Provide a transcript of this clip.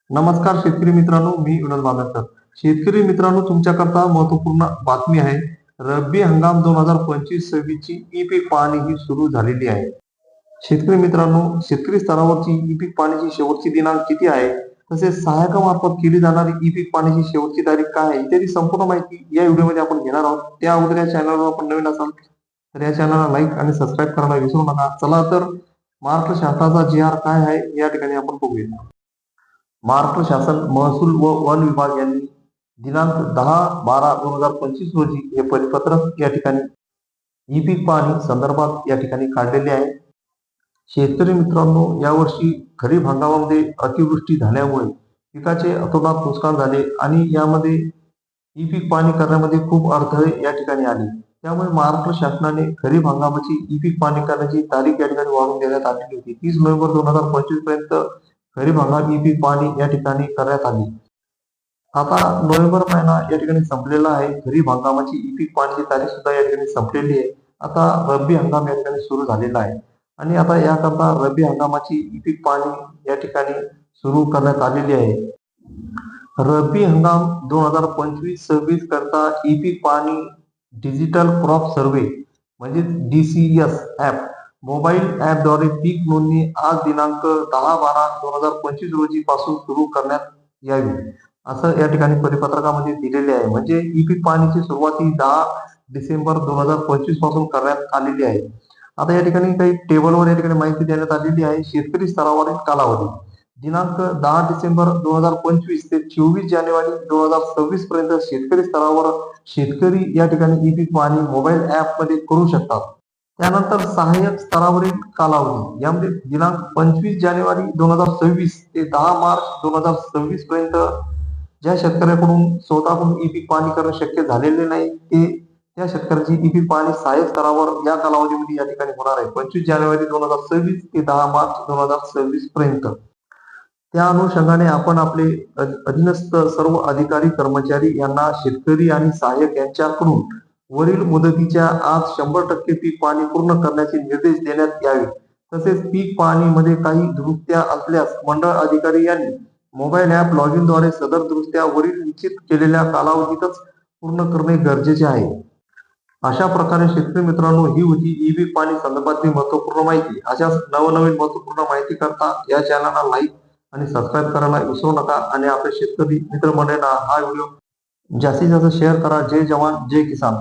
नमस्कार शेतकरी मित्रांनो, मी विनोद बांगरकर. शेतकरी मित्रांनो, तुमच्याकरता महत्त्वपूर्ण बातमी आहे. रब्बी हंगाम 2025-26 ची ई-पीक पाहणी ही सुरू झालेली आहे. शेतकरी मित्रांनो, शेतकरी स्तरावरची ई-पीक पाहणीची शेवटची दिनांक किती आहे? तसेच सहाय्यकामार्फत केली जाणारी ई-पीक पाहणीची शेवटची तारीख काय आहे? इत्यादी संपूर्ण माहिती या व्हिडिओमध्ये आपण घेणार आहोत. त्या अगोदर या चॅनलवर आपण नवीन असाल तर या चॅनलला लाईक आणि सबस्क्राईब करायला विसरू नका. चला तर महाराष्ट्र शासनाचा जी-आर काय आहे या ठिकाणी आपण बघूया. महाराष्ट्र शासन महसूल व वन विभाग यांनी दिनांक 10/12/2025 रोजी हे परिपत्रक या ठिकाणी ई-पीक पाहणी संदर्भात या ठिकाणी काढलेले आहे. शेतकरी मित्रांनो, यावर्षी खरीप हंगामामध्ये अतिवृष्टी झाल्यामुळे पिकाचे अतोनात नुकसान झाले आणि यामध्ये ई-पीक पाहणी करण्यामध्ये खूप अडथळे या ठिकाणी आले. त्यामुळे महाराष्ट्र शासनाने खरीप हंगामाची ई-पीक पाहणी करण्याची तारीख या ठिकाणी वाढवून देण्यात आलेली होती. 30 नोव्हेंबर 2025 पर्यंत खरीप हंगाम ई-पीक पाहणी या ठिकाणी करण्यात आली. आता नोव्हेंबर महिना या ठिकाणी संपलेला आहे. खरीप हंगामाची ई-पीक पाहणीची तारीख सुद्धा या ठिकाणी संपलेली आहे. आता रब्बी हंगाम या ठिकाणी सुरू झालेला आहे आणि आता याकरता रब्बी हंगामाची ई-पीक पाहणी या ठिकाणी सुरू करण्यात आलेली आहे. रब्बी हंगाम 2025-26 करता ई-पीक पाहणी डिजिटल क्रॉप सर्व्हे म्हणजे DCS ॲप मोबाईल ॲपद्वारे पीक नोंदणी आज दिनांक 10/12/2025 रोजी पासून सुरू करण्यात यावी, असं या ठिकाणी परिपत्रकामध्ये दिलेले आहे. म्हणजे ई-पीक पाहणीची सुरुवात ही 10 डिसेंबर 2025 पासून करण्यात आलेली आहे. आता या ठिकाणी काही टेबलवर या ठिकाणी माहिती देण्यात आलेली आहे. शेतकरी स्तरावरील कालावधी दिनांक 10 डिसेंबर 2025 ते 24 जानेवारी 2026 पर्यंत शेतकरी स्तरावर शेतकरी या ठिकाणी ई-पीक पाहणी मोबाईल ॲपमध्ये करू शकतात. त्यानंतर सहाय्यक स्तरावरील कालावधी यामध्ये दिनांक 25 जानेवारी 2026 ते 10 मार्च 2026 पर्यंत ज्या शेतकऱ्याकडून स्वतःकडून ई-पीक पाहणी करणं शक्य झालेले नाही ते त्या शेतकऱ्याची ई-पीक पाहणी सहाय्यक स्तरावर या कालावधीमध्ये या ठिकाणी होणार आहे. 25 जानेवारी 2026 ते 10 मार्च 2026 पर्यंत. त्या अनुषंगाने आपण आपले अधीनस्थ सर्व अधिकारी कर्मचारी यांना शेतकरी आणि सहाय्यक यांच्याकडून वरील मुदतीच्या आत 100% पीक पाहणी पूर्ण करण्याचे निर्देश देण्यात यावे. तसेच पीक पाहणीमध्ये काही दुरुस्त्या असल्यास मंडळ अधिकारी यांनी मोबाईल ॲप लॉगिन द्वारे सदर दुरुस्त्या वरील निश्चित केलेल्या कालावधीतच पूर्ण करणे गरजेचे आहे. अशा प्रकारे शेतकरी मित्रांनो, ही होती ई-पीक पाहणी संदर्भातली महत्त्वपूर्ण माहिती. अशाच नवनवीन महत्त्वपूर्ण माहिती करता या चॅनलला लाईक आणि सबस्क्राईब करायला विसरू नका आणि आपल्या शेतकरी मित्रमंडळींना हा व्हिडिओ जास्तीत जास्त शेअर करा. जय जवान जय किसान.